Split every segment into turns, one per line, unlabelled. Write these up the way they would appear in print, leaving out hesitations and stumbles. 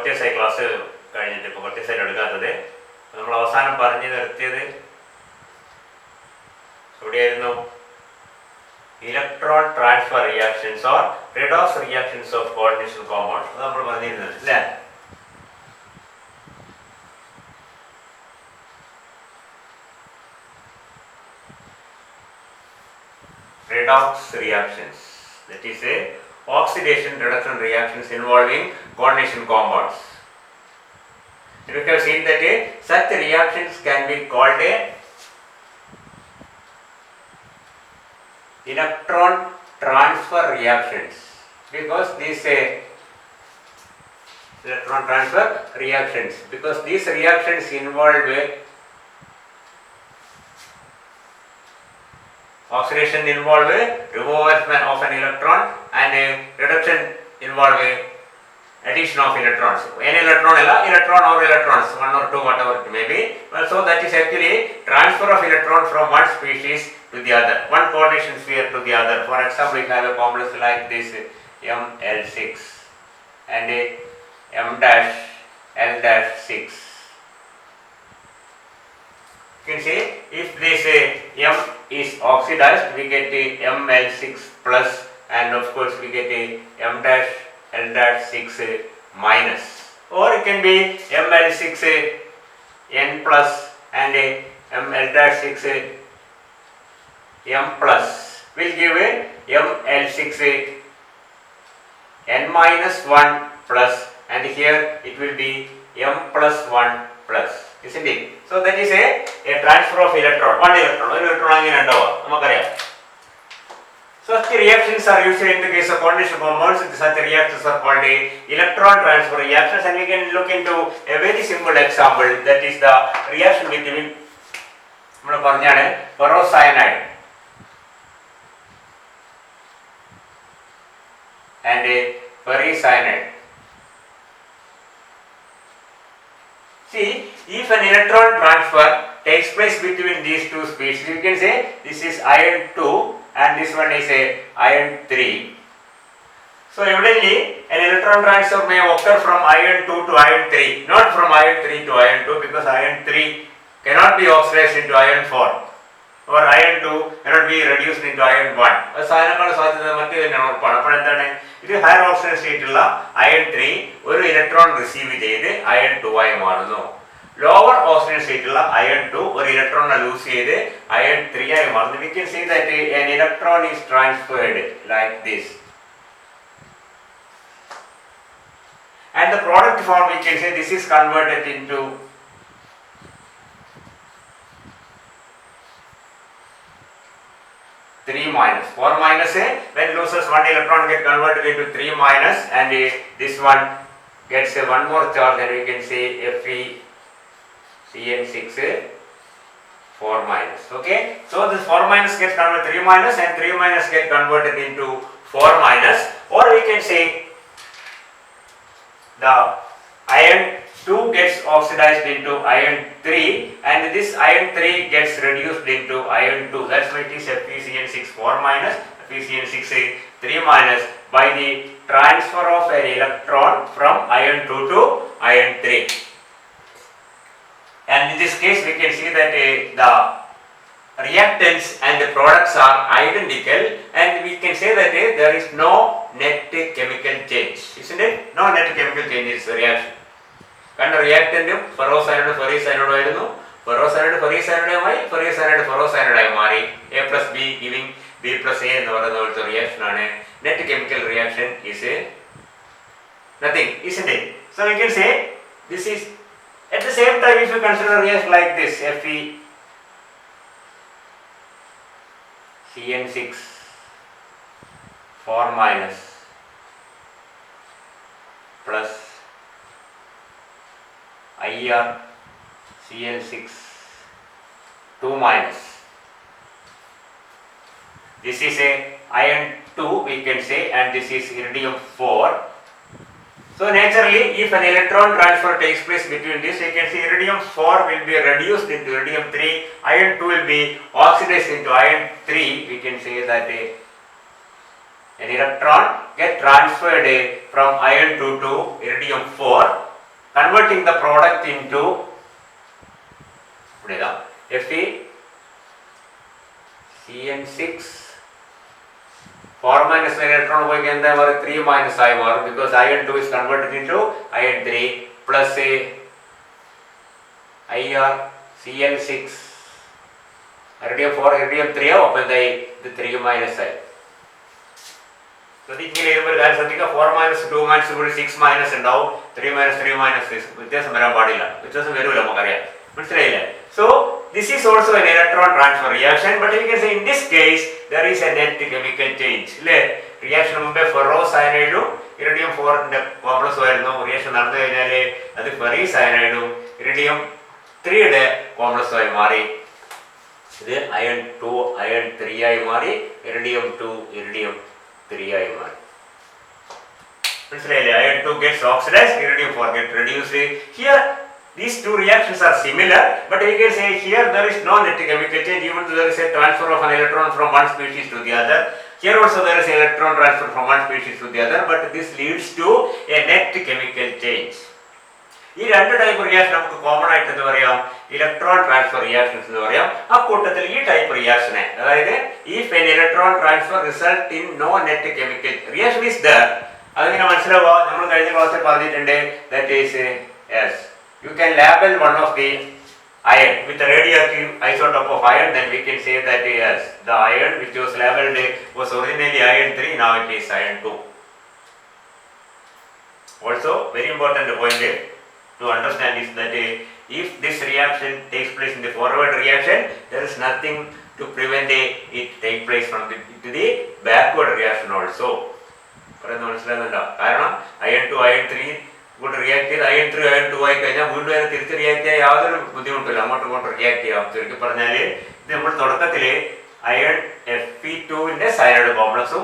കുറച്ച് ദിവസമായി ക്ലാസ് കഴിഞ്ഞിട്ട്, ഇപ്പോൾ കുറച്ച് ദിവസമായിട്ട് എടുക്കാത്തത്. നമ്മൾ അവസാനം പറഞ്ഞു നിർത്തിയത് എവിടെയായിരുന്നു? Electron transfer reactions or redox reactions of coordination compounds. അത് നമ്മൾ പറഞ്ഞിരുന്നത് അല്ലേ? Redox reactions, that is a oxidation reduction reactions involving coordination compounds. We have seen that such reactions can be called a electron transfer reactions, because these electron transfer reactions, because these reactions involve oxidation involve removal of an electron and reduction involve addition of electrons. Any electron or electrons, one or two, whatever it may be. Well, so that is actually transfer of electron from one species to the other, one coordination sphere to the other. For example, we have a complex like this Ml6 and M-L-6. You can see if this M is oxidized, we get the Ml6 plus, and of course we get the M-L-6 minus, or it can be Ml6 N plus and Ml-6 M plus will give a Ml6 N minus 1 plus, and here it will be M plus 1 plus, isn't it? So that is a transfer of electron. One electron angine undava namakariya. Such reactions are usually in the case of coordination compounds. Such reactions are called electron transfer reactions, and we can look into a very simple example, that is the reaction between nammal parnjane ferrocyanide and ferricyanide. See, if an electron transfer takes place between these two species, you can say this is iron 2 and this one is iron 3. So evidently an electron transfer may occur from iron 2 to iron 3, not from iron 3 to iron 2, because iron 3 cannot be oxidized into iron 4, or iron 2 cannot be reduced into iron 1. ഇത് higher oxygen സ്റ്റേറ്റുള്ള iron 3 ഒരു electron receive ചെയ്ത് iron 2 ആയി മാറുന്നു. Lower oxygen സ്റ്റേറ്റുള്ള iron 2 ഒരു electron loose ചെയ്ത് iron 3 ആയി മാറുന്നു. We can see that an electron is transferred like this, and the product form we can say this is converted into 3 minus. 4 minus when loses one electron get converted into 3 minus, and this one gets one more charge, and we can say FeCN6 4 minus. Okay, so this 4 minus gets converted 3 minus, and 3 minus get converted into 4 minus, or we can say the iron 2 gets oxidized into iron 3, and this iron 3 gets reduced into iron 2. That's why it is FeCN6 4 minus, FeCN6 3 minus, by the transfer of an electron from iron 2 to iron 3. And in this case we can see that the reactants and the products are identical, and we can say that there is no net chemical change, isn't it? No net chemical change is the reaction. കാരണം റിയാക്ടന്റും ferrocyanide ഫെറിസൈനൈഡും ആയിരുന്നു. Ferrocyanide ഫെറിസൈനൈഡുമായി, ഫെറിസൈനൈഡ് ഫെറോസൈനൈഡായി മാറി. A plus B giving B plus A എന്ന് പറയുന്ന പോലത്തെ reaction ആണ്. Net chemical reaction is nothing, isn't it? So we can say this is at the same time, if you consider a reaction like this, FeCN6 4 minus plus IrCN6 2 minus. This is a iron 2 we can say, and this is iridium 4. So naturally, if an electron transfer takes place between this, you can see iridium 4 will be reduced into iridium 3, iron 2 will be oxidized into iron 3. We can say that an electron get transferred from iron 2 to iridium 4, converting the product into Fe CN6 4 minus electron പോയി എന്താ പറയുക 3 minus ആയി മാറും because iron 2 is converted into iron 3 plus a IR CN6 iridium 4 iridium 3 അപ്പോൾ എന്തായി ഇത് 3 minus ആയി. ശ്രദ്ധിച്ചിങ്ങനെ ഒരു കാര്യം ശ്രദ്ധിക്കുക 4 minus 2 minus കൂടി 6 minus ഉണ്ടാവും 3 minus 3 minus 6 വ്യത്യാസം വരാൻ പാടില്ല, വ്യത്യാസം വരില്ല നമുക്കറിയാം, മനസ്സിലായില്ലേ? So this is also an electron transfer reaction, but you can say in this case there is a net chemical change. അല്ലേ, റിയാക്ഷൻ മുമ്പേ ഫെറോ സയനൈഡും ഇറിഡിയം 4ന്റെ കോംപ്ലക്സും ആയിരുന്നു. റിയാക്ഷൻ നടന്നു കഴിഞ്ഞാൽ അത് ഫെറി സയനൈഡും ഇറിഡിയം 3യുടെ കോംപ്ലക്സുമായി മാറി. ഇത് അയൺ 2 അയൺ 3 ആയി മാറി, ഇറിഡിയം 2 ഇറിഡിയം 3 ആയി മാറി. മനസ്സിലായില്ലേ? Iron 2 gets oxidized, iridium 4 gets reduced. Here these two reactions are similar, but we can say here there is no net chemical change, even though there is a transfer of an electron from one species to the other. Here also there is an electron transfer from one species to the other, but this leads to a net chemical change. ഈ രണ്ട് type reaction നമുക്ക് common ആയിട്ട് എന്ന് പറയാം electron transfer reactions എന്ന് പറയാം. ആ കൂട്ടത്തിൽ ഈ ടൈപ്പ് റിയാക്ഷനെ, അതായത് if an electron transfer result in no net chemical reaction is there, അതിങ്ങനെ മനസ്സിലാവുക. നമ്മൾ കഴിഞ്ഞ ക്ലാസ്സിൽ പറഞ്ഞിട്ടുണ്ട് that is yes, you can label one of the iron with a radioactive isotope of iron, then we can say that yes, the iron which was labeled was originally iron 3, now it is iron 2. Also very important point to understand is that if this reaction takes place in the forward reaction, there is nothing to prevent it take place from the backward reaction also. പറയുന്നത് മനസ്സിലാകുന്നുണ്ടോ? കാരണം iron 2 iron 3 ഇങ്ങോട്ട് react ചെയ്ത് iron 3 iron 2 ആയി കഴിഞ്ഞാൽ വീണ്ടും അതിനെ തിരിച്ച് റിയാക്ട് ചെയ്യാൻ യാതൊരു ബുദ്ധിമുട്ടില്ല, അങ്ങോട്ടും ഇങ്ങോട്ടും റിയാക്ട് ചെയ്യാം. ചുരുക്കി പറഞ്ഞാൽ ഇത് നമ്മൾ തുടക്കത്തിൽ അയൺ Fe2ന്റെ സയനൈഡ് കോംപ്ലക്സും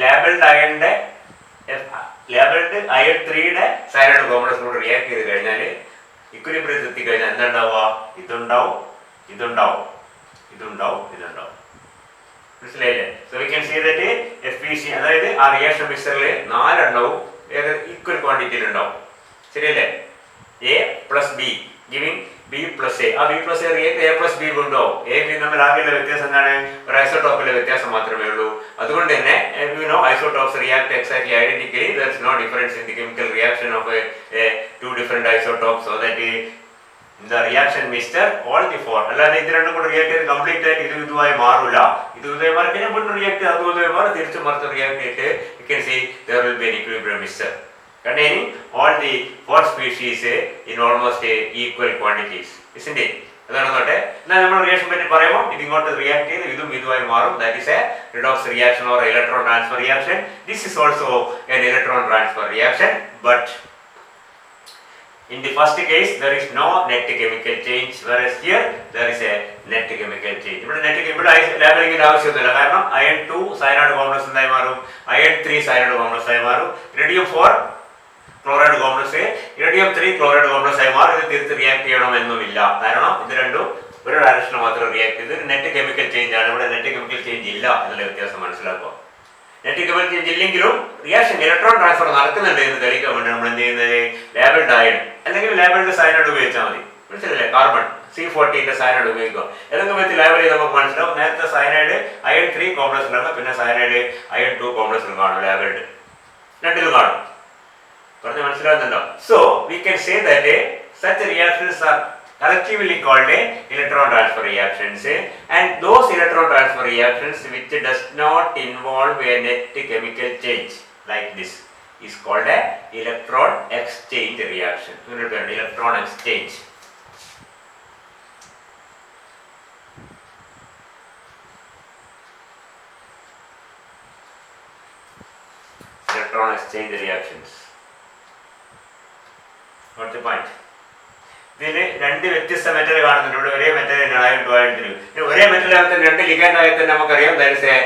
ലേബിൾഡ് അയണിന്റെ ലേബിൾഡ് അയൺ 3യുടെ സയനൈഡ് കോംപ്ലക്സും കൂടെ റിയാക്ട് ചെയ്ത് കഴിഞ്ഞാൽ ഇക്വിലിബ്രിയത്തിൽ എത്തിക്കഴിഞ്ഞാൽ എന്താ ഉണ്ടാവുക? ഇതുണ്ടാവും, ഇതുണ്ടാവും, ഇതുണ്ടാവും, ഇതുണ്ടാവും. മനസ്സിലായില്ലേ? So we can see that FeC, അതായത് ആ റിയാക്ഷൻ മിക്സറിൽ 4 എണ്ണവും ഈക്വൽ ക്വാണ്ടിറ്റിയിൽ ഉണ്ടാവും. ശരിയല്ലേ? A plus B giving B plus A. ആ B plus A react A plus B ഉണ്ടാവും. A B തമ്മിൽ ആകെയുള്ള വ്യത്യാസം എന്താണ്? ഒരു ഐസോടോപ്പിലെ വ്യത്യാസം മാത്രമേ ഉള്ളൂ. അതുകൊണ്ട് തന്നെ isotopes react exactly identically. There is no difference in the chemical reaction of two different isotopes, so that in the reaction mixture all the four, അല്ലാതെ ഇത് രണ്ടും കൂടെ റിയാക്ട് ചെയ്ത് കംപ്ലീറ്റ് ആയിട്ട് ഇതുമായി മാറില്ല. ഇതുമായി മാറി കഴിഞ്ഞാൽ വീണ്ടും റിയാക്ട് ചെയ്ത് അതുമായി മാറി തിരിച്ചു മറിച്ച് റിയാക്ട് ചെയ്തിട്ട് you can see there will be an equilibrium mixture containing all the four species in almost equal quantities, isn't it? അതാണ് നോട്ടെ. എന്നാൽ നമ്മൾ റിയാക്ഷൻ പറ്റി പറയുമ്പോൾ ഇത് ഇങ്ങോട്ട് റിയാക്ട് ചെയ്ത് ഇതും ഇതുമായി മാറും. That is A redox reaction or electron transfer reaction. This is also an electron transfer reaction, but in the first case there is no net chemical change, whereas here there is a net chemical change. ഇവിടെ ലേബലിംഗിന്റെ ആവശ്യമൊന്നുമില്ല, കാരണം iron 2 cyanide complex എന്തായി മാറും, iron 3 cyanide complex ആയി മാറും, iridium 4 chloride complex iridium 3 chloride complex ആയി മാറും. ഇത് തിരിച്ച് റിയാക്ട് ചെയ്യണമെന്നുമില്ല, കാരണം ഇത് രണ്ടും ഒരു ഡയറക്ഷനിൽ മാത്രം റിയാക്ട് ചെയ്ത് നെറ്റ് കെമിക്കൽ ചേഞ്ച് ആണ്. ഇവിടെ നെറ്റ് കെമിക്കൽ ചേഞ്ച് ഇല്ല എന്നുള്ള വ്യത്യാസം മനസ്സിലാക്കുക. നെറ്റ് കെമിക്കൽ ചേഞ്ച് ഇല്ലെങ്കിലും റിയാക്ഷൻ ഇലക്ട്രോൺ ട്രാൻസ്ഫർ നടക്കുന്നുണ്ട് എന്ന് തെളിയിക്കാൻ വേണ്ടി നമ്മൾ എന്ത് ചെയ്യുന്നത്, ലേബിൾഡ് അയൺ അല്ലെങ്കിൽ ലേബിൾഡ് സയനൈഡ് ഉപയോഗിച്ചാൽ മതി. മനസ്സിലല്ലേ? കാർബൺ C14ന്റെ സയനൈഡ് ഉപയോഗിക്കുക. ഏതെങ്കിലും വിധത്തിൽ ലേബൽ ചെയ്ത് നമുക്ക് മനസ്സിലാവും. നേരത്തെ സയനൈഡ് അയൺ 3 കോംപ്ലക്സിലാണ്, പിന്നെ സയനൈഡ് അയൺ 2 കോംപ്ലക്സിലും കാണും, ലേബിൾഡ് രണ്ടിലും കാണും. പറഞ്ഞ് മനസ്സിലാകുന്നുണ്ടോ? So we can say that such reactions are collectively called electron transfer reactions, and those electron transfer reactions which does not involve a net chemical change like this is called a electron exchange reaction. Electron exchange. Electron exchange reactions. What's the point? ഇതിൽ രണ്ട് വ്യത്യസ്ത metal കാണുന്നുണ്ട്. ഇവിടെ ഒരേ metal തന്നെയാണ് iron 2 iron 3. ഒരേ metal ആകത്തെ രണ്ട് ligand ആയി തന്നെ നമുക്കറിയാം that is a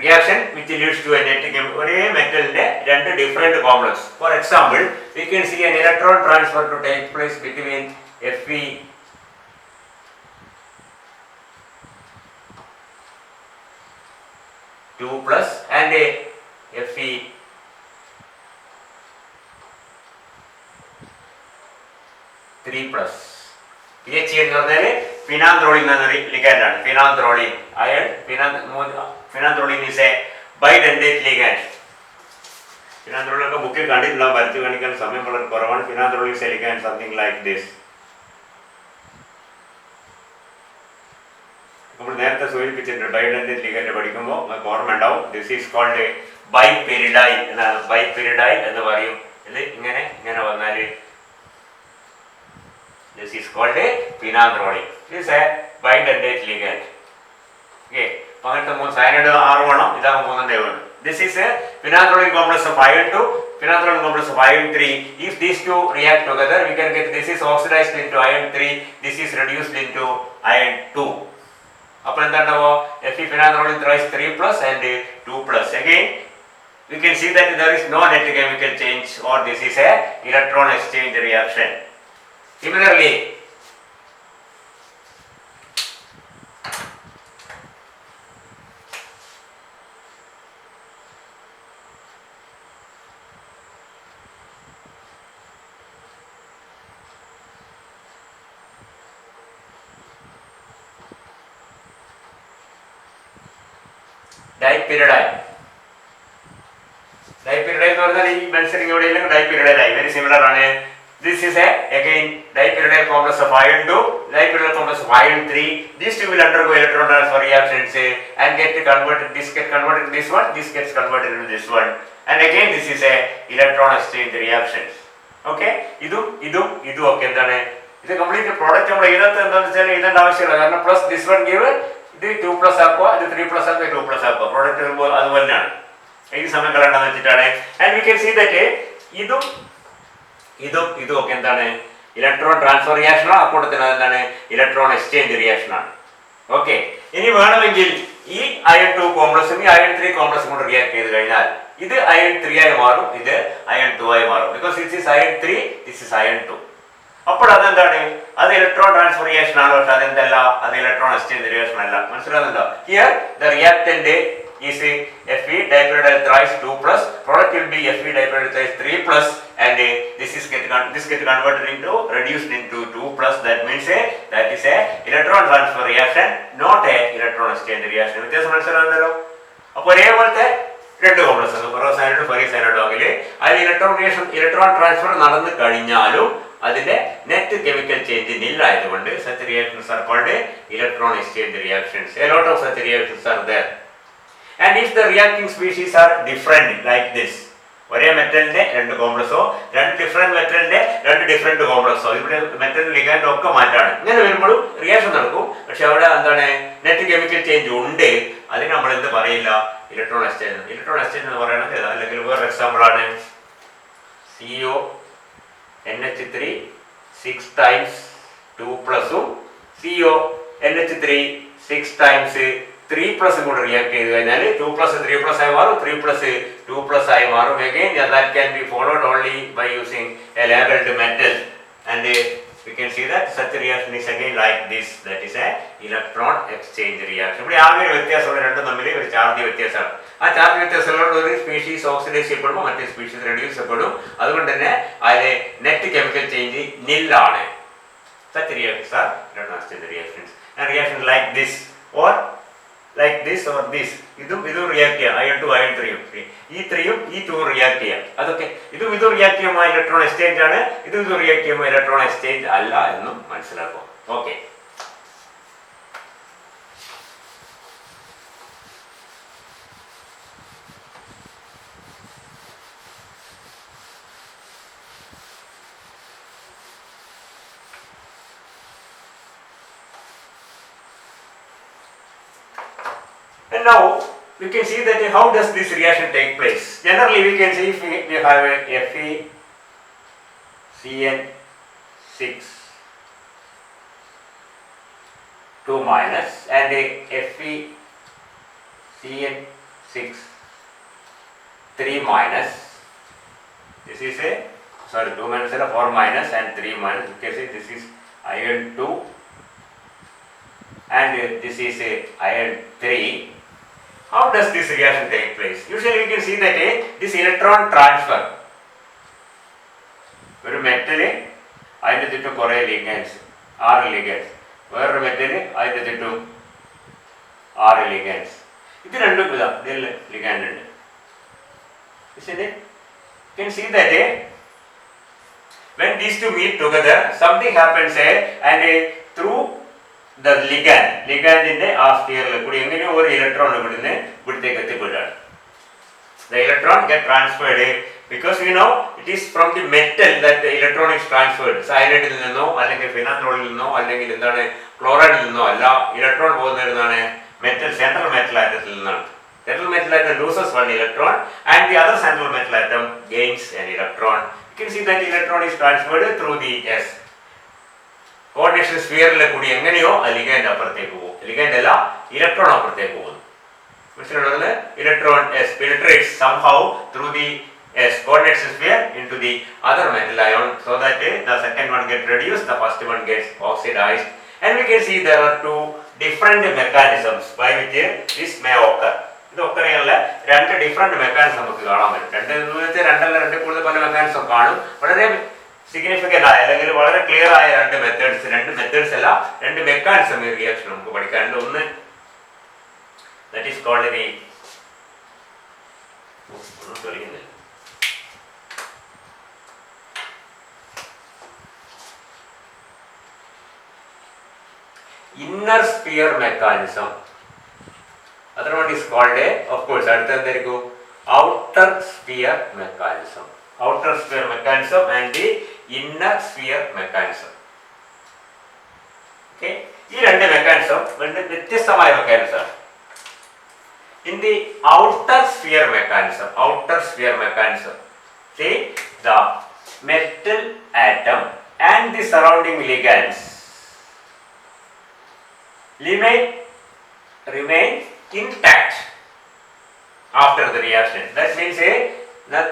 reaction which leads to a net chemical. ഒരേ മെറ്റലിന്റെ രണ്ട് different complex. For example we can see an electron transfer to take place between Fe2+ and Fe plus. PHE എന്ന് പറഞ്ഞാൽ phenanthroline എന്ന ligand ആണ്. Phenanthroline iron phenanthroline is a bidentate ligand. ഫിനാന്ത്രോളിനൊക്കെ ബുക്കിൽ കണ്ടിട്ടുണ്ടാവും, വരച്ച് കാണിക്കാൻ സമയം വളരെ കുറവാണ്. Phenanthroline is a ligand something like this. നമ്മൾ നേരത്തെ സൂചിപ്പിച്ചിട്ടുണ്ട് ബൈഡെൻഡേറ്റ് ലിഗാൻഡ് പഠിക്കുമ്പോൾ നമുക്ക് ഓർമ്മ ഉണ്ടാവും. ദിസ് ഈസ് കോൾഡ് ബൈപെരിഡൈൻ എന്നാണ്. ബൈപെരിഡൈൻ എന്ന് പറയും. ഇത് ഇങ്ങനെ ഇങ്ങനെ വന്നാൽ this is called a phenanthrolene. This is a bidentate ligand. Okay, അങ്ങനത്തെ മൂന്ന് സയനൈഡ് 6 വേണം, ഇതാകും 3 വേണം. This is a phenanthrolene complex of iron 2, phenanthrolene complex of iron 3. If these two react together, we can get this is oxidized into iron 3, this is reduced into iron 2. അപ്പോൾ എന്താണ്ടാവോ? Fe phenanthrolene thrice 3 plus and 2 plus. Again, we can see that there is no net chemical change, or this is a electron exchange reaction. Similarly, dipyridine. Dipyridine എന്ന് പറഞ്ഞാൽ ഈ mentioning എവിടെയെങ്കിലും dipyridine very similar ആണ്. This is again dipyridyl complex of iron 2, dipyridyl complex of iron 3. These two will undergo electron transfer reactions and get converted. This gets converted to this one, this gets converted to this one, and again this is a electron exchange reactions. Okay, ഇതും ഒക്കെ എന്താണ്? ഇത് complete product നമ്മൾ ഇതിനകത്ത് എന്താണെന്ന് വെച്ചാൽ എഴുതേണ്ട ആവശ്യമില്ല. കാരണം പ്ലസ് ദിസ് വൺ ഗിവ് ഇത് 2 പ്ലസ് ആക്കുക, ഇത് 3 പ്ലസ് ആക്കുക, 2 പ്ലസ് ആക്കുക. പ്രോഡക്റ്റ് വരുമ്പോൾ അതുപോലെ തന്നെയാണ്. ഈ സമയം കളയണ്ടെന്ന് വെച്ചിട്ടാണ്. And we can see that ഇതും ഒക്കെ എന്താണ്? ഇലക്ട്രോൺ ട്രാൻസ്ഫർ റിയാക്ഷനോ അക്കൂട്ടത്തിന് എന്താണ്? ഇലക്ട്രോൺ എക്സ്ചേഞ്ച് റിയാക്ഷൻ ആണ്. ഓക്കെ, ഇനി വേണമെങ്കിൽ ഈ അയൺ 2 കോംപ്ലക്സും ഈ അയൺ 3 കോംപ്ലക്സും കൂടെ റിയാക്ട് ചെയ്ത് കഴിഞ്ഞാൽ ഇത് അയൺ 3 ആയി മാറും, ഇത് അയൺ 2 ആയി മാറും. Because this is iron 3, this is iron 2. അപ്പോൾ അതെന്താണ്? അത് ഇലക്ട്രോൺ ട്രാൻസ്ഫർ റിയാക്ഷൻ ആണ്. പക്ഷെ അതെന്തല്ല, അത് ഇലക്ട്രോൺ എക്സ്ചേഞ്ച് റിയാക്ഷൻ അല്ല. മനസ്സിലാകുന്നുണ്ടോ? Here the reactant is Fe dipyridyl thrice 2 plus, product will be Fe dipyridyl thrice 3 plus, and this get converted into reduced into 2 plus. That means that is a electron transfer reaction, not a electron exchange reaction. വ്യത്യാസം മനസ്സിലാകുന്നല്ലോ? അപ്പോൾ ഒരേപോലത്തെ രണ്ട് complex ferrocyanide ഫെറിസൈനൈഡ് ആണെങ്കിൽ അതിൽ electron transfer നടന്നു കഴിഞ്ഞാലും അതിന്റെ net chemical change ഇല്ലായതുകൊണ്ട് such reactions are called electron exchange reactions. A lot of such reactions are there. And if the reacting species are different like this, ഒരേ മെറ്റലിന്റെ രണ്ട് കോംപ്ലക്സോ രണ്ട് ഡിഫറെന്റ് മെറ്റലിന്റെ രണ്ട് ഡിഫറെന്റ് കോംപ്ലക്സോ, ഇവിടെ മെറ്റൽ ലിഗാൻഡ് ഒക്കെ മാറ്റാണ്. ഇങ്ങനെ വരുമ്പോഴും റിയാക്ഷൻ നടക്കും. പക്ഷെ അവിടെ എന്താണ്? നെറ്റ് കെമിക്കൽ ചേഞ്ച് ഉണ്ട്. അതിന് നമ്മൾ എന്ത് പറയില്ല? Electron exchange. ഇലക്ട്രോൺ എക്സ്ചേഞ്ച് എന്ന് പറയുന്നത് അല്ലെങ്കിൽ വേറെ എക്സാമ്പിൾ ആണ് CO NH3 6 times 2 പ്ലസും CO NH3 6 times 3 പ്ലസ് കൂടെ റിയാക്ട് ചെയ്ത് കഴിഞ്ഞാൽ 2 പ്ലസ് 3 പ്ലസ് ആയി മാറും, 3 പ്ലസ് 2 പ്ലസ് ആയി മാറും. Again that can be followed only by using a labeled metal, and we can see that such a reaction is again like this, that is a electron exchange reaction. ഇവിടെ ആകെ ഒരു വ്യത്യാസമുള്ള രണ്ടും തമ്മിൽ ഒരു charge വ്യത്യാസമാണ്. ആ ചാർജ് വ്യത്യാസമുള്ള ഒരു സ്പീഷീസ് ഓക്സിഡൈസ് ചെയ്യപ്പെടുമ്പോൾ മറ്റേ സ്പീഷീസ് റെഡ്യൂസ് ചെയ്യപ്പെടും. അതുകൊണ്ട് തന്നെ അതിലെ നെറ്റ് കെമിക്കൽ ചേഞ്ച് നില്ലാണ്. Such reactions are electron exchange reactions, and reaction like this or like this or this, ഇതും റിയാക്ട് ചെയ്യാം. അയൺ 2 അയൺ 3 ഈ 3ഉം ഈ 2 റിയാക്ട് ചെയ്യാം. അതൊക്കെ ഇതും റിയാക്ട് ചെയ്യുമ്പോൾ ഇലക്ട്രോൺ എക്സ്ചേഞ്ച് ആണ്, ഇതും റിയാക്ട് ചെയ്യുമ്പോൾ ഇലക്ട്രോൺ എക്സ്ചേഞ്ച് അല്ല എന്നും മനസ്സിലാക്കും. Okay, and now we can see that how does this reaction take place. Generally we can see if we have a FeCN6 2 minus and a FeCN6 3 minus. This is a 2 minus and 4 minus and 3 minus. You can see this is iron 2 and this is a iron 3. How does this reaction take place? Usually we can see that this electron transfer, ഒരു metal അതിൻ്റെ ചുറ്റും കുറേ ligands, 6 ligands. വേറൊരു metal അതിൻ്റെ ചുറ്റും 6 ligands. ഇത് രണ്ടും ഇതാ ഇതിൽ ലിഗാൻഡ് ഉണ്ട്. You can see that when these two meet together, something happens and through the ligandന്റെ ആ സ്ഫിയറിൽ കൂടി എങ്ങനെയോ ഒരു ഇലക്ട്രോൺ ഇവിടുന്ന് ഇവിടത്തേക്ക് എത്തിപ്പെട്ടാണ്. The electron get transferred because we know it is from the metal that the electron is transferred. സയനൈഡിൽ നിന്നോ അല്ലെങ്കിൽ ഫിനാത്രോളിൽ നിന്നോ അല്ലെങ്കിൽ എന്താണ് ക്ലോറൈഡിൽ നിന്നോ അല്ല, ഇലക്ട്രോൺ പോകുന്നതാണ് മെറ്റൽ, സെൻട്രൽ മെറ്റൽ ആറ്റത്തിൽ നിന്നാണ്. Central metal atom loses one electron and the other central metal atom gains an electron. You can see that electron is transferred through the coordination sphere കൂടി എങ്ങനെയോ ലിഗാൻഡ് അപ്പുറത്തേക്ക് പോകും. Ligand അല്ല, electron അപ്പുറത്തേക്ക് പോകുന്നു. മനസ്സിലുള്ളത് electron penetrates somehow through the coordination sphere into the other metal ion so that the second one gets reduced, the first one gets oxidized, and we can see there are two different mechanisms by which this may occur. ഇതൊക്കെയുള്ള രണ്ട് different mechanism നമുക്ക് കാണാൻ പറ്റും. രണ്ടല്ല കൂടുതൽ പല mechanism കാണും. വളരെ significant ആയ അല്ലെങ്കിൽ വളരെ ക്ലിയർ ആയ രണ്ട് മെത്തേഡ്സ് അല്ല, രണ്ട് മെക്കാനിസം ഈ റിയാക്ഷൻ നമുക്ക് പഠിക്കാനുണ്ട്. ഒന്ന് that is called the inner sphere mechanism. Other one is called of course, അടുത്തതായിരിക്കും outer sphere mechanism. Outer sphere mechanism and the inner sphere mechanism. Okay, ഈ രണ്ട് മെക്കാനിസം വ്യത്യസ്തമായ mechanism. In the outer sphere mechanism, see the metal atom and the surrounding ligands remain intact after the reaction. That means that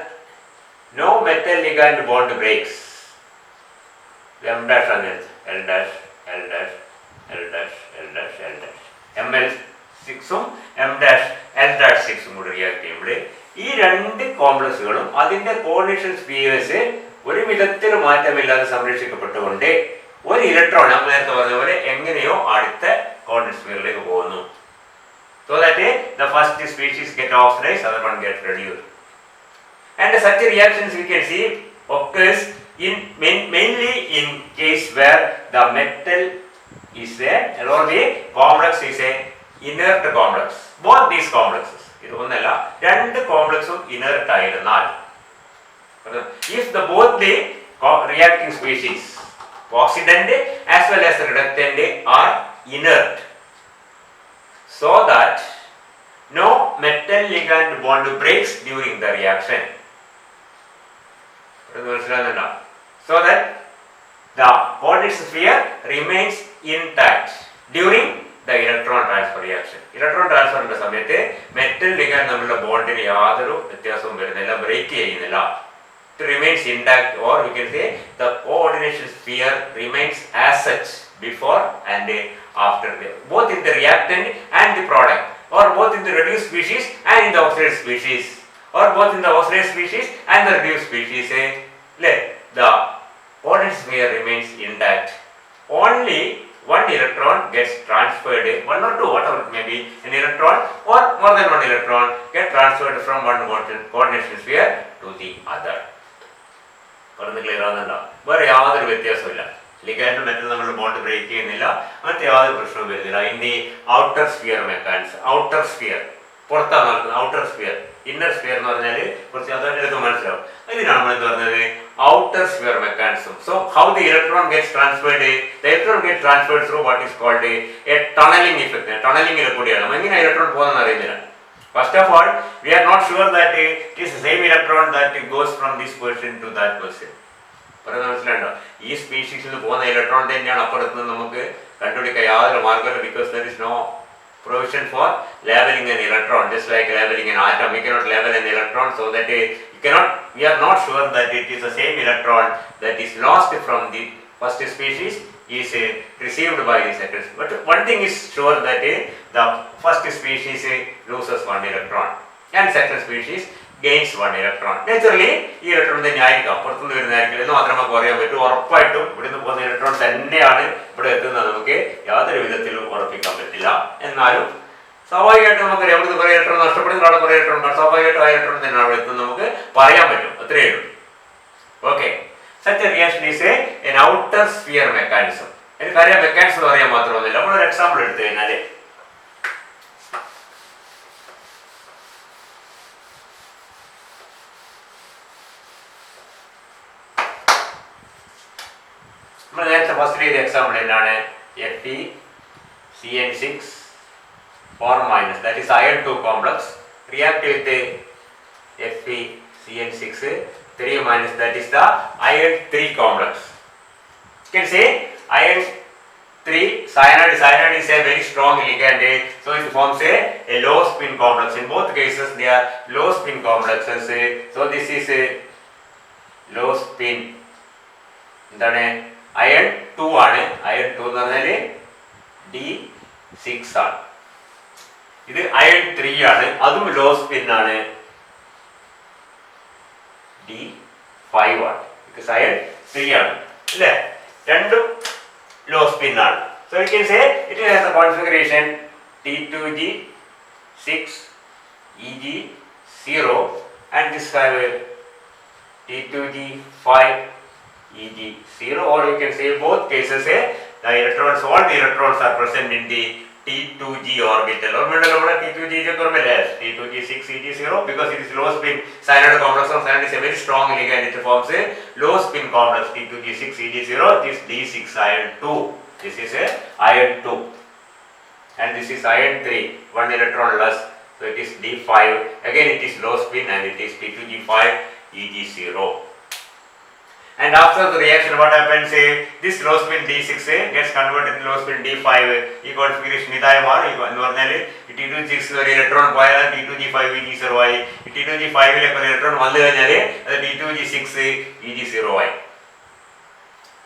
no metal ligand bond breaks. M dash on it, L dash, L dash, L dash, L dash, L dash. ML6 M dash L dash 6 കൂടി react ചെയ്യുമ്പോൾ ഈ രണ്ട് കോംപ്ലക്സുകളും അതിൻ്റെ coordination സ്പീയേഴ്സ് ഒരു വിധത്തിൽ മാറ്റമില്ലാതെ സംരക്ഷിക്കപ്പെട്ടുകൊണ്ട് ഒരു electron നമ്മൾ നേരത്തെ പറഞ്ഞ പോലെ എങ്ങനെയോ അടുത്ത കോർഡിനേഷൻ സ്പീയറിലേക്ക് പോകുന്നു. So that the first species get oxidized, other one gets reduced. And such reactions we can see occurs mainly in case where the metal is or the complex is a inert complex. Both these complexes, ഇത് ഒന്നല്ല രണ്ട് കോംപ്ലക്സും inert ആയിരുന്നാൽ, if both the reacting species, oxidant as well as reductant, are inert, so that no metal ligand bond breaks during the reaction. So that the coordinate sphere remains intact during the electron transfer reaction. Electron transfer ന്റെ സമയത്ത് metal ligand തമ്മിലുള്ള ബോണ്ടിന് യാതൊരു വ്യത്യാസവും വരുന്നില്ല, break ചെയ്യുന്നില്ല. It remains intact, or we can say the coordination sphere remains as such before and after both in the reactant and the product, or both in the reduced species and in the oxidized species, or both in the oxidized species and the reduced species. The coordinate sphere remains intact. Only one electron gets transferred, one or two, whatever it may be, an electron or more than one electron get transferred from one coordination sphere to the other. Clear ആകുന്നുണ്ടോ? വേറെ യാതൊരു വ്യത്യാസമില്ല. Ligand metal നമ്മൾ bond break ചെയ്യുന്നില്ല, അങ്ങനത്തെ യാതൊരു പ്രശ്നവും വരുന്നില്ല. In the outer sphere mechanism, outer sphere പുറത്താണ് നടക്കുന്നത്. ഔട്ടർ സ്ഫിയർ, ഇന്നർ സ്ഫിയർ എന്ന് പറഞ്ഞാൽ കുറച്ച് അതൊക്കെ മനസ്സിലാവും. ഇതിനാണ് നമ്മൾ എന്ത് പറഞ്ഞത്, outer sphere mechanism. So how the electron gets transferred, the electron get transferred through what is called a tunnelling effect. ടണലിംഗിൽ കൂടിയാണ്. എങ്ങനെ ഇലക്ട്രോൺ പോകുന്നതെന്ന് അറിയുന്നില്ല. First of all, we are not sure that it is the same electron that goes from this person to that person. പറയുന്നത് മനസ്സിലാണ്ടോ? ഈ സ്പീഷീസിൽ നിന്ന് പോകുന്ന electron തന്നെയാണ് അപ്പുറത്ത് നിന്ന് നമുക്ക് കണ്ടുപിടിക്കാൻ യാതൊരു മാർഗ്ഗമില്ല. because there is no provision for labeling an electron, just like labeling an atom. We cannot label an electron, so that we are not sure that it is the same electron that is lost from the first species is received by the second. But one thing is sure, that the first species loses one electron and second species gains 1 electron. Naturally, ഈ electron തന്നെ ആയിരിക്കും, അപ്പുറത്തുനിന്ന് വരുന്നതായിരിക്കും എന്ന് മാത്രമേ നമുക്ക് പറയാൻ പറ്റൂ. ഉറപ്പായിട്ടും ഇവിടുന്ന് പോകുന്ന ഇലക്ട്രോൺ തന്നെയാണ് ഇവിടെ എത്തുന്നത്, നമുക്ക് യാതൊരു വിധത്തിലും ഉറപ്പിക്കാൻ പറ്റില്ല. എന്നാലും സ്വാഭാവികമായിട്ടും നമുക്ക് എവിടുന്ന് കുറേ ഇലക്ട്രോൺ നഷ്ടപ്പെടുന്ന അവിടെ കുറേ ഇലക്ട്രോൺ കാണും, സ്വാഭാവികമായിട്ടും ആ ഇലക്ട്രോൺ തന്നെ അവിടെ എത്തുന്നത് നമുക്ക് പറയാൻ പറ്റും. അത്രയേ ഉള്ളൂ. Okay, such a reaction is an outer sphere mechanism. എനിക്കറിയാം മെക്കാനിസം എന്ന് പറയാൻ മാത്രമൊന്നുമില്ല. നമ്മളൊരു എക്സാമ്പിൾ എടുത്തു കഴിഞ്ഞാൽ നമ്മൾ നേരത്തെ ഫസ്റ്റ് ചെയ്ത എക്സാമ്പിൾ എന്താണ്? FeCN6 that is iron 2 complex react with FeCN6 3 that is the iron 3 complex. You can say iron 3 cyanide is a very strong ligand, so it forms a low spin complex. In both cases they are low spin complexes, so this is a low spin. എന്താണ്? iron 2 ആണ്. iron 2 എന്ന് പറഞ്ഞാൽ D6 ആണ്. ഇത് iron 3 ആണ്, അതും law spin ആണ്, D5 ആണ്. because iron 3 ആണ് അല്ലേ, രണ്ടും ലോ സ്പിൻ ആണ്. so you can say it has a configuration T2G6 Eg0 and this have T2G5 Eg0, or you can say both cases the electrons, all the electrons are present in the T2G orbital. Or T2G T2G6 Eg0 because it is low spin cyanide complex. Cyanide is a very strong ligand, it forms a low spin complex T2G6 Eg0. This D6 iron 2, this is a iron 2 and this is iron 3, 1 electron less, so it is D5. Again it is low spin and it is T2G5 Eg0. And after the reaction what happens, this low spin D6 gets converted to low spin D5. ഈ configuration ഇതായി മാറും. എന്ന് പറഞ്ഞാൽ T2G6 ഒരു electron പോയാൽ T2G5 Eg0 ആയി, T2G5 ലേക്ക് ഒരു electron വന്നു കഴിഞ്ഞാൽ അത് T2G6 Eg0 ആയി.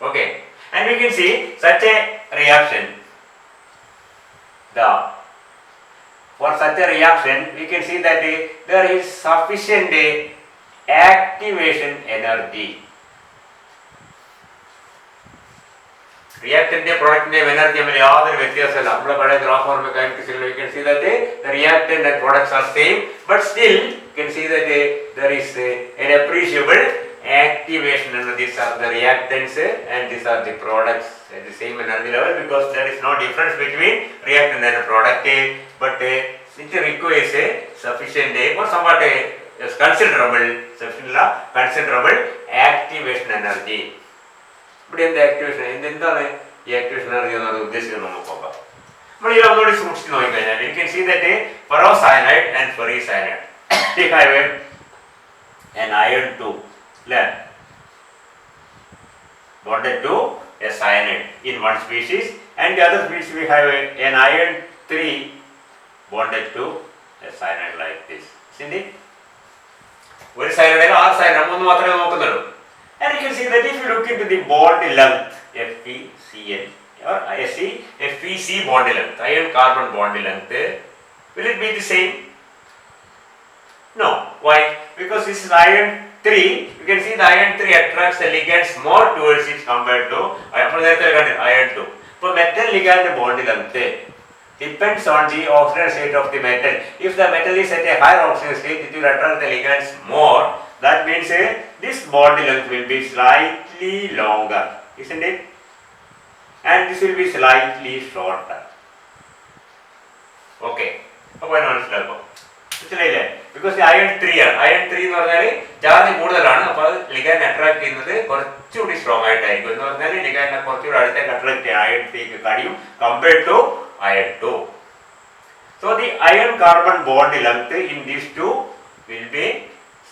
Okay, and we can see such a reaction. For such a reaction we can see that there is sufficient activation energy. റിയാക്ടന്റിന്റെ പ്രോഡക്റ്റിന്റെയും എനർജി തമ്മിൽ യാതൊരു വ്യത്യാസമില്ല. നമ്മുടെ പഴയ ഗ്രാഫ് ഫോർ മെക്കാനിക്സിൽ you can see that the reactant and products are same, but still you can see that there is an appreciable activation energy. These are the reactants and these are the products at the same energy level because there is no difference between reactant and product, but it requires a sufficient or somewhat considerable activation energy. ഇവിടെ എന്ത് activation, എന്താണ് ഈ activation energy എന്നാണ് ഉദ്ദേശിക്കുന്നത് നമുക്ക് നോക്കാം. നമ്മൾ ഈ ഒന്നുകൂടി സൂക്ഷിച്ച് നോക്കിക്കഴിഞ്ഞാൽ you can see that ferrocyanide and ferricyanide they have an iron 2 bonded to a cyanide in one species, and the other species we have an iron 3 bonded to a cyanide like this. isn't it? ഒരു cyanide 6 cyanide നമ്മൾ മാത്രമേ നോക്കുന്നുള്ളൂ. And you can see that if you look into the bond length FeCN or FeC bond length, iron carbon bond length, will it be the same? No. Why? Because this is iron 3. You can see the iron 3 attracts the ligands more towards it compared to iron 2. So metal ligand bond length depends on the oxidation state of the metal. If the metal is at a higher oxidation state, it will attract the ligands more. That means this bond length will be slightly longer, isn't it? And this will be slightly shorter. Okay. അപ്പോൾ മനസ്സിലാക്കോ? മനസ്സിലായില്ലേ? Because iron 3 ആണ്. Iron 3 എന്ന് പറഞ്ഞാൽ charge കൂടുതലാണ്, അപ്പോൾ അത് ligand attract ചെയ്യുന്നത് കുറച്ചുകൂടി സ്ട്രോങ് ആയിട്ടായിരിക്കും. എന്ന് പറഞ്ഞാൽ ലിഗാൻഡിനെ കുറച്ചുകൂടി അടുത്തേക്ക് അട്രാക്ട് ചെയ്യാൻ അയൺ 3ക്ക് കഴിയും compared to iron 2. So the iron carbon bond length in these two will be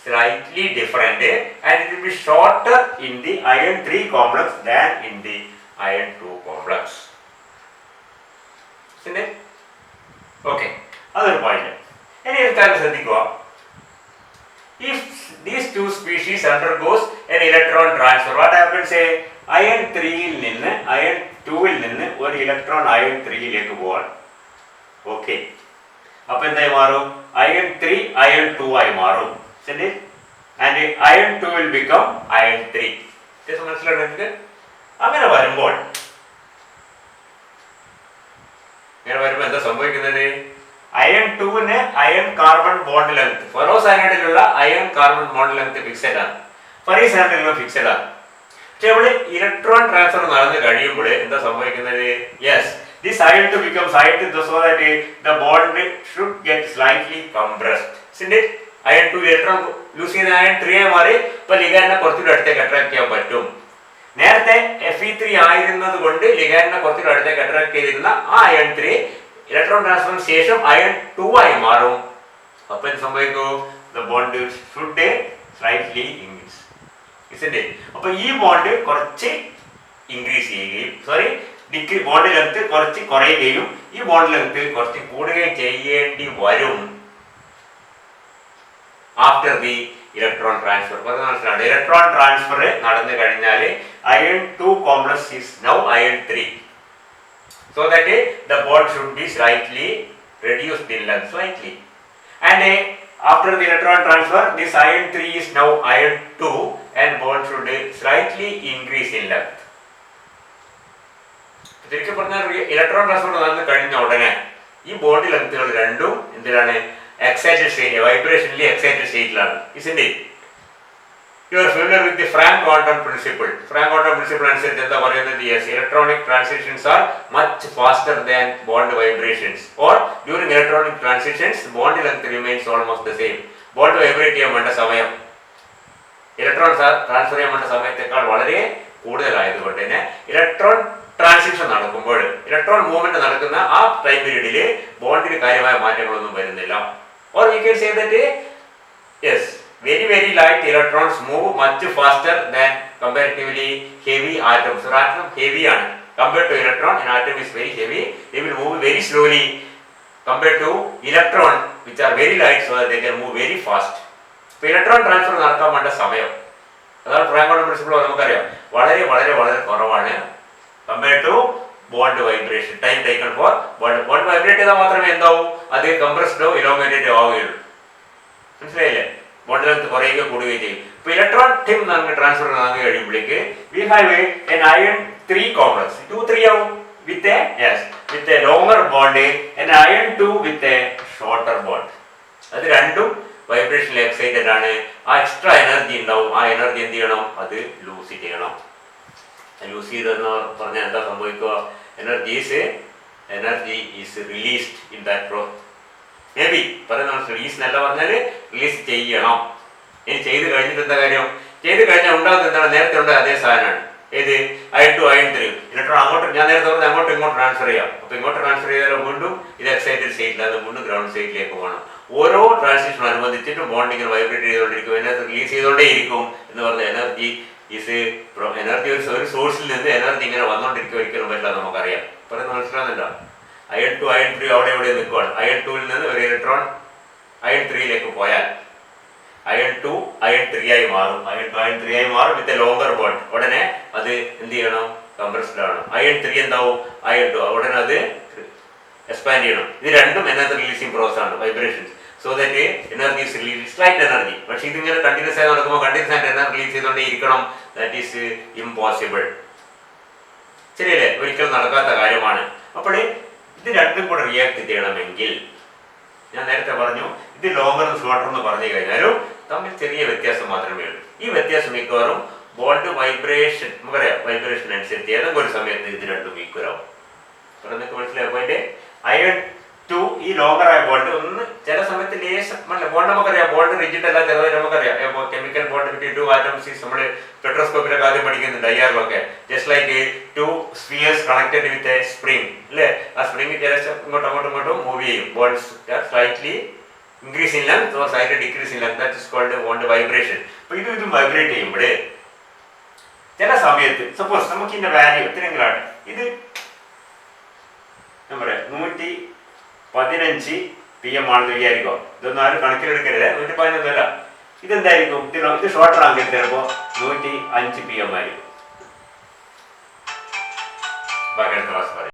slightly different and it will be shorter in the iron 3 complex than in the iron 2 complex. Isn't it? Okay. Other point. Any other ശ്രദ്ധിക്കുക. If these two species undergoes an electron transfer, what happens? Iron 3 ൽ നിന്ന് iron 2 ൽ നിന്ന് ഒരു electron iron 3 ലേക്ക് പോവാണ്. Okay. അപ്പോൾ എന്തായി മാറും? iron 3 iron 2 ആയി മാറും. isn't it? And iron 2 will become iron 3. വ്യത്യാസം മനസ്സിലായോ നിങ്ങൾക്ക്? അങ്ങനെ വരുമ്പോൾ എന്താ സംഭവിക്കുന്നത്? അയൺ 2-ന് അയൺ കാർബൺ ബോണ്ട് ലെങ്ത്, ഫെറോസയനൈഡിലുള്ള iron carbon bond length fixed ആണ്, ഫെറോസയനൈഡിലും ഫിക്സഡ് ആണ്. പക്ഷെ ഇവിടെ ഇലക്ട്രോൺ ട്രാൻസ്ഫർ നടന്നു കഴിയുമ്പോൾ എന്താ സംഭവിക്കുന്നത്? Yes, this iron 2 becomes iron 2 so that the bond should get slightly compressed, isn't it? iron 2 electron loose ചെയ്ത iron 3 ആയി മാറി. ഇപ്പൊ ലിഗാൻഡിനെ കുറച്ചുകൂടി അടുത്തേക്ക് അട്രാക്ട് ചെയ്യാൻ പറ്റും. നേരത്തെ Fe3 ആയിരുന്നത് കൊണ്ട് ലിഗാൻഡിനെ കുറച്ചുകൂടി അടുത്തേക്ക് അട്രാക്ട് ചെയ്തിരുന്ന ആ iron 3 ഇലക്ട്രോൺ ട്രാൻസ്ഫറിന് ശേഷം iron 2 ആയി മാറും. അപ്പൊ എന്ത് സംഭവിക്കും? the bond should slightly increase, isn't it? അപ്പൊ ഈ ബോണ്ട് കുറച്ച് ഇൻക്രീസ് ചെയ്യുകയും ബോണ്ട് ലെങ്ത് കുറച്ച് കുറയുകയും ഈ ബോണ്ട് ലെങ്ത് കുറച്ച് കൂടുകയും ചെയ്യേണ്ടി വരും ആഫ്റ്റർ ദി ഇലക്ട്രോൺ ട്രാൻസ്ഫർ. മനസ്സിലാണ്? ഇലക്ട്രോൺ ട്രാൻസ്ഫർ നടന്നു കഴിഞ്ഞാൽ iron 2 complex is now iron 3, so that the bond should be slightly reduced in length, slightly, and after the electron transfer this iron 3 is now iron 2 and bond should slightly increase in length. ശരിക്കും പറഞ്ഞാൽ electron transfer നടന്നു കഴിഞ്ഞ ഉടനെ ഈ bond ലെങ്ത്തുകൾ രണ്ടും എന്തിലാണ്? Excited state, വൈബ്രേഷനിൽ എക്സൈറ്റഡ് സ്റ്റേറ്റിലാണ്. isn't it? You are familiar with the Frank quantum principle. Frank quantum principle അനുസരിച്ച് എന്താ പറയുന്നത്? Yes, electronic transitions are much faster than bond vibrations, or during electronic transitions bond length remains almost the same. Bond vibrate ചെയ്യാൻ വേണ്ട സമയം electron transfer ചെയ്യാൻ വേണ്ട സമയത്തേക്കാൾ വളരെ കൂടുതലായതുകൊണ്ട് തന്നെ ഇലക്ട്രോൺ ട്രാൻസിഷൻ നടക്കുമ്പോൾ, ഇലക്ട്രോൺ മൂവ്മെന്റ് നടക്കുന്ന ആ ടൈം പീരീഡിൽ ബോണ്ടിന് കാര്യമായ മാറ്റങ്ങളൊന്നും വരുന്നില്ല. Or we can say that yes, very light electrons move much faster than comparatively heavy atoms. So atom heavy ആണ് compared to electron, an atom is very heavy, they will move very slowly compared to electron which are very light, so that they can move very fast. So electron transfer നടക്കാൻ വേണ്ട സമയം, അതാണ് Frank quantum principle നമുക്കറിയാം, വളരെ വളരെ വളരെ കുറവാണ് compared to bond vibration. Time taken for bond vibrate ചെയ്താൽ മാത്രമേ എന്താവും? അത് കംപ്രസ്ഡോ ഇലോങ്ങേറ്റഡോ ആവുകയുള്ളൂ. മനസ്സിലായില്ലേ? ബോണ്ട് ലെങ്ത് കുറയുക കൂടുകയും ചെയ്യും. ഇപ്പൊ ഇലക്ട്രോൺ ടിം ട്രാൻസ്ഫർ നടന്നു കഴിയുമ്പോഴേക്ക് we have an iron 3 complex, 2 3 ആവും with a longer bond, and iron 2 with a shorter bond. അത് രണ്ടും വൈബ്രേഷനിൽ എക്സൈറ്റഡ് ആണ്. ആ എക്സ്ട്രാ എനർജി ഉണ്ടാവും, ആ എനർജി എന്ത് ചെയ്യണം? അത് ലൂസ് ചെയ്യണം. ലൂസ് ചെയ്തെന്ന് പറഞ്ഞാൽ എന്താ സംഭവിക്കുക? Energy is released in that process. May be പറയുന്ന റിലീസ് എന്നല്ല പറഞ്ഞാൽ റിലീസ് ചെയ്യണം. ഇനി ചെയ്ത് കഴിഞ്ഞിട്ട് എന്താ കാര്യം? ചെയ്ത് കഴിഞ്ഞാൽ ഉണ്ടാകുന്നത് എന്താണ്? നേരത്തെ ഉണ്ടായ അതേ സാധനമാണ്. ഏത്? iron 2 iron 3 ഇലക്ട്രോൺ അങ്ങോട്ട്, ഞാൻ നേരത്തെ പറഞ്ഞത് അങ്ങോട്ടും ഇങ്ങോട്ട് ട്രാൻസ്ഫർ ചെയ്യാം. അപ്പോൾ ഇങ്ങോട്ട് ട്രാൻസ്ഫർ ചെയ്താൽ വീണ്ടും ഇത് എക്സൈറ്റഡ് സ്റ്റേറ്റിലാണ്, വീണ്ടും ഗ്രൗണ്ട് സ്റ്റേറ്റിലേക്ക് പോകണം. ഓരോ ട്രാൻസിഷനും അനുബന്ധിച്ചിട്ടും ബോണ്ട് ഇങ്ങനെ വൈബ്രേറ്റ് ചെയ്തുകൊണ്ടിരിക്കും, എനർജി റിലീസ് ചെയ്തുകൊണ്ടേയിരിക്കും എന്ന് പറഞ്ഞ എനർജി എനർജി ഒരു സോഴ്സിൽ നിന്ന് എനർജി ഇങ്ങനെ വന്നുകൊണ്ടിരിക്കും, ഒരിക്കലും പറ്റില്ല, നമുക്കറിയാം. പറയുന്നത് മനസ്സിലാകുന്നില്ല? iron 2 iron 3 അവിടെ എവിടെ നിൽക്കുവാണ്. iron 2 നിന്ന് ഒരു ഇലക്ട്രോൺ iron 3 പോയാൽ iron 2 iron 3 ആയി മാറും. iron 3 ആയി മാറും വിത്ത് എ ലോങ്ങർ ബോണ്ട്. ഉടനെ അത് എന്ത് ചെയ്യണം? കംപ്രസ്ഡ് ആണ്. iron 3 എന്താവും? iron 2 ഉടനെ അത് എക്സ്പാൻഡ് ചെയ്യണം. ഇത് രണ്ടും എനർജി റിലീസിങ് പ്രോസസ് ആണ്, vibrations. So that energy is release, light energy. പക്ഷെ ഇതിങ്ങനെ കണ്ടിന്യൂസ് ആയി നടക്കുമ്പോൾ കണ്ടിന്യൂസ് ആയിട്ട് എനർജി റിലീസ് ചെയ്തുകൊണ്ടേ ഇരിക്കണം. That is impossible. ശരിയല്ലേ? ഒരിക്കലും നടക്കാത്ത കാര്യമാണ്. അപ്പോൾ ഇത് രണ്ടും കൂടെ റിയാക്ട് ചെയ്യണമെങ്കിൽ, ഞാൻ നേരത്തെ പറഞ്ഞു ഇത് ലോങ്ങറും ഷോർട്ടറും എന്ന് പറഞ്ഞു കഴിഞ്ഞാലും തമ്മിൽ ചെറിയ വ്യത്യാസം മാത്രമേ ഉള്ളൂ. ഈ വ്യത്യാസം മിക്കവാറും ബോണ്ട് വൈബ്രേഷൻ, നമുക്കറിയാം വൈബ്രേഷൻ അനുസരിച്ച് ഏതെങ്കിലും ഒരു സമയത്ത് ഇത് രണ്ടും ഈക്വൽ ആവും. പറഞ്ഞൊക്കെ മനസ്സിലായി? പോയിന്റ് iron 2 ഈ ലോങ്ങർ ആയ ബോണ്ട് ഒന്ന് ചില സമയത്ത് ലേശം ബോണ്ട് നമുക്കറിയാം, ബോണ്ട് റിജിഡ് അല്ല, ചിലത് നമുക്കറിയാം. കെമിക്കൽ ബോണ്ട് ബിറ്റ്വീൻ 2 atoms നമ്മൾ പെട്രോസ്കോപ്പിലൊക്കെ ആദ്യം പഠിക്കുന്നുണ്ട്, IR-ലൊക്കെ. Just like 2 spheres connected with a spring, അല്ലേ? ആ സ്പ്രിങ് ചില ഇങ്ങോട്ടും മൂവ് ചെയ്യും. Bonds slightly increase in length or slightly decrease in length, that is called bond vibration. അപ്പോൾ ഇതും വൈബ്രേറ്റ് ചെയ്യുമ്പോൾ ചില സമയത്ത് സപ്പോസ് നമുക്ക് ഇതിന്റെ വാല്യൂ എത്രയെങ്കിലാണ്, ഇത് നമ്മുടെ 115 PM ആണെന്ന് വിചാരിക്കോ. ഇതൊന്നും ആരും കണക്കിലെടുക്കരുത്. 115 അല്ല, ഇതെന്തായിരിക്കും? ഇത് ഷോർട്ടർ ആണെങ്കിൽ ചിലപ്പോൾ 105 PM ആയിരിക്കും. ബാക്കി അടുത്ത ക്ലാസ് പറയാം.